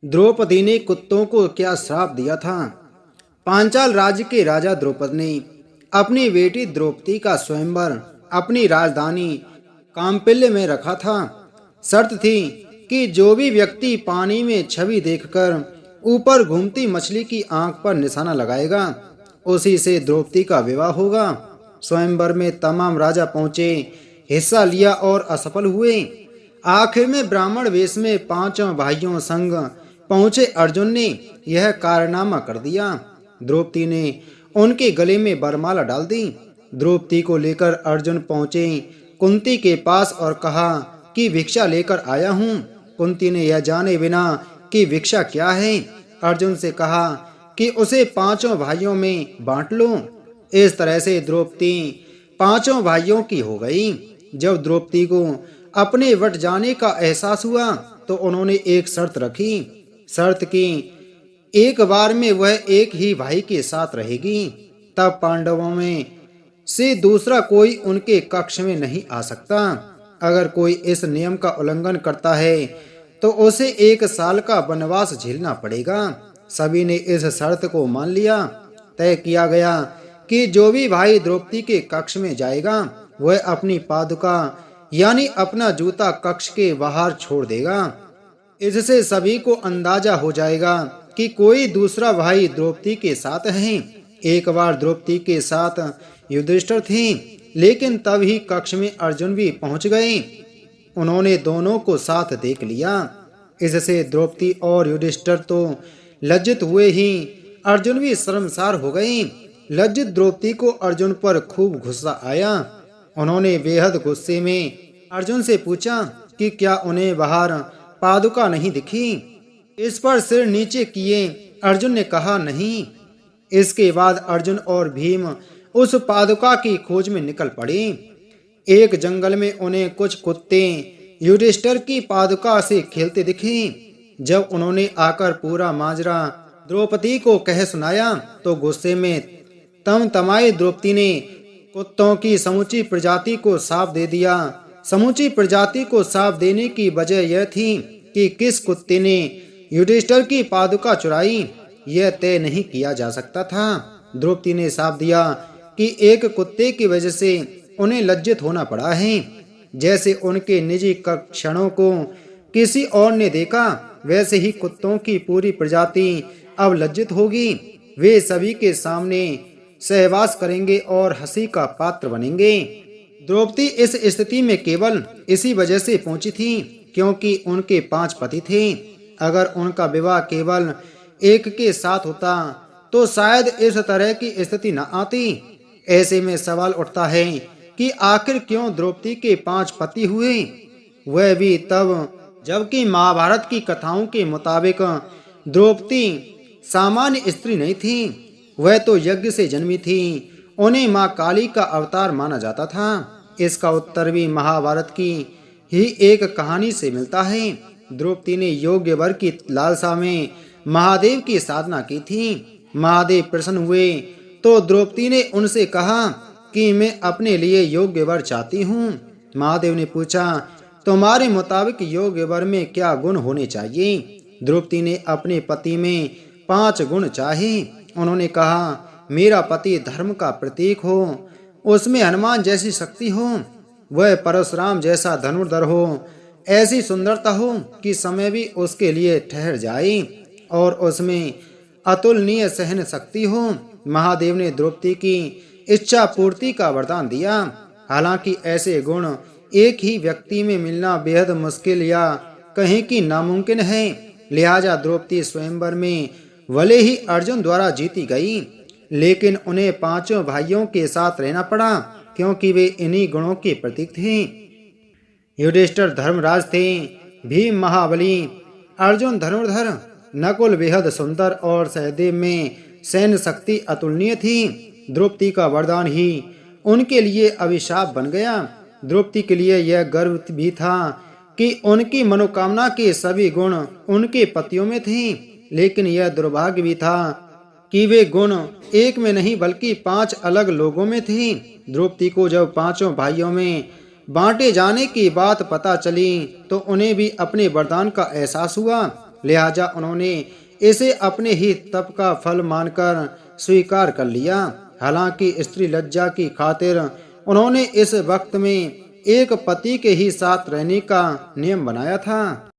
द्रौपदी ने कुत्तों को क्या श्राप दिया था। पांचाल राज्य के राजा द्रौपद ने अपनी बेटी द्रौपदी का स्वयंवर अपनी राजधानी काम्पिल्य में रखा था। शर्त थी कि जो भी व्यक्ति पानी में छवि देखकर ऊपर घूमती मछली की आंख पर निशाना लगाएगा, उसी से द्रौपदी का विवाह होगा। स्वयंवर में तमाम राजा पहुंचे, हिस्सा लिया और असफल हुए। आखिर में ब्राह्मण वेश में पांचों भाइयों संग पहुंचे अर्जुन ने यह कारनामा कर दिया। द्रौपदी ने उनके गले में वरमाला डाल दी। द्रौपदी को लेकर अर्जुन पहुंचे कुंती के पास और कहा कि भिक्षा लेकर आया हूँ। कुंती ने यह जाने बिना कि भिक्षा क्या है, अर्जुन से कहा कि उसे पांचों भाइयों में बांट लो। इस तरह से द्रौपदी पांचों भाइयों की हो गई। जब द्रौपदी को अपने वट जाने का एहसास हुआ तो उन्होंने एक शर्त रखी। शर्त की एक बार में वह एक ही भाई के साथ रहेगी, तब पांडवों में से दूसरा कोई उनके कक्ष में नहीं आ सकता। अगर कोई इस नियम का उल्लंघन करता है तो उसे 1 साल का वनवास झेलना पड़ेगा। सभी ने इस शर्त को मान लिया। तय किया गया कि जो भी भाई द्रौपदी के कक्ष में जाएगा वह अपनी पादुका यानी अपना जूता कक्ष के बाहर छोड़ देगा। इससे सभी को अंदाजा हो जाएगा कि कोई दूसरा भाई द्रौपदी के साथ है। एक बार द्रौपदी के साथ युधिष्ठिर थे, लेकिन तब ही कक्ष में अर्जुन भी पहुंच गए। उन्होंने दोनों को साथ देख लिया। इससे द्रौपदी और युधिष्ठिर तो लज्जित हुए ही अर्जुन भी शर्मसार हो गए। लज्जित द्रौपदी को अर्जुन पर खूब गुस्सा आया। उन्होंने बेहद गुस्से में अर्जुन से पूछा कि क्या उन्हें बाहर पादुका नहीं दिखी। इस पर सिर नीचे किए अर्जुन ने कहा नहीं। इसके बाद अर्जुन और भीम उस पादुका की खोज में निकल पड़े। एक जंगल में उन्हें कुछ कुत्ते युधिष्ठिर की पादुका से खेलते दिखे। जब उन्होंने आकर पूरा माजरा द्रौपदी को कह सुनाया तो गुस्से में तमतमाई द्रौपदी ने कुत्तों की समूची प्रजाति को साफ दे दिया। समूची प्रजाति को साफ देने की वजह यह थी कि किस कुत्ते ने युधिष्ठिर की पादुका चुराई, यह तय नहीं किया जा सकता था। द्रौपदी ने साफ दिया कि एक कुत्ते की वजह से उन्हें लज्जित होना पड़ा है। जैसे उनके निजी क्षणों को किसी और ने देखा, वैसे ही कुत्तों की पूरी प्रजाति अब लज्जित होगी। वे सभी के सामने सहवास करेंगे और हंसी का पात्र बनेंगे। द्रौपदी इस स्थिति में केवल इसी वजह से पहुंची थी क्योंकि उनके 5 पति थे। अगर उनका विवाह केवल एक के साथ होता तो शायद इस तरह की स्थिति न आती। ऐसे में सवाल उठता है कि आखिर क्यों द्रौपदी के 5 पति हुए, वह भी तब जबकि महाभारत की कथाओं के मुताबिक द्रौपदी सामान्य स्त्री नहीं थी। वह तो यज्ञ से जन्मी थी। उन्हें मां काली का अवतार माना जाता था। इसका उत्तर भी महाभारत की ही एक कहानी से मिलता है। द्रौपदी ने योग्य वर की लालसा में महादेव की साधना की थी। महादेव प्रसन्न हुए तो द्रौपदी ने उनसे कहा कि मैं अपने लिए योग्य वर चाहती हूँ। महादेव ने पूछा, तुम्हारे मुताबिक योग्य वर में क्या गुण होने चाहिए? द्रौपदी ने अपने पति में 5 गुण चाहे। उन्होंने कहा, मेरा पति धर्म का प्रतीक हो, उसमें हनुमान जैसी शक्ति हो, वह परशुराम जैसा धनुर्धर हो, ऐसी सुंदरता हो कि समय भी उसके लिए ठहर जाए, और उसमें अतुलनीय सहन शक्ति हो। महादेव ने द्रौपदी की इच्छा पूर्ति का वरदान दिया। हालांकि ऐसे गुण एक ही व्यक्ति में मिलना बेहद मुश्किल या कहीं कि नामुमकिन है। लिहाजा द्रौपदी स्वयंवर में भले ही अर्जुन द्वारा जीती गई, लेकिन उन्हें 5 भाइयों के साथ रहना पड़ा क्योंकि वे इन्हीं गुणों के प्रतीक थे। युधिष्ठिर धर्मराज थे, भीम महाबली, अर्जुन धनुर्धर, नकुल बेहद सुंदर और सहदेव में सैन्य शक्ति अतुलनीय थी। द्रौपदी का वरदान ही उनके लिए अभिशाप बन गया। द्रौपदी के लिए यह गर्व भी था कि उनकी मनोकामना के सभी गुण उनके पतियों में थे, लेकिन यह दुर्भाग्य भी था कि वे गुण एक में नहीं बल्कि 5 अलग लोगों में थे। द्रौपदी को जब 5 भाइयों में बांटे जाने की बात पता चली तो उन्हें भी अपने वरदान का एहसास हुआ। लिहाजा उन्होंने इसे अपने ही तप का फल मानकर स्वीकार कर लिया। हालांकि स्त्री लज्जा की खातिर उन्होंने इस वक्त में एक पति के ही साथ रहने का नियम बनाया था।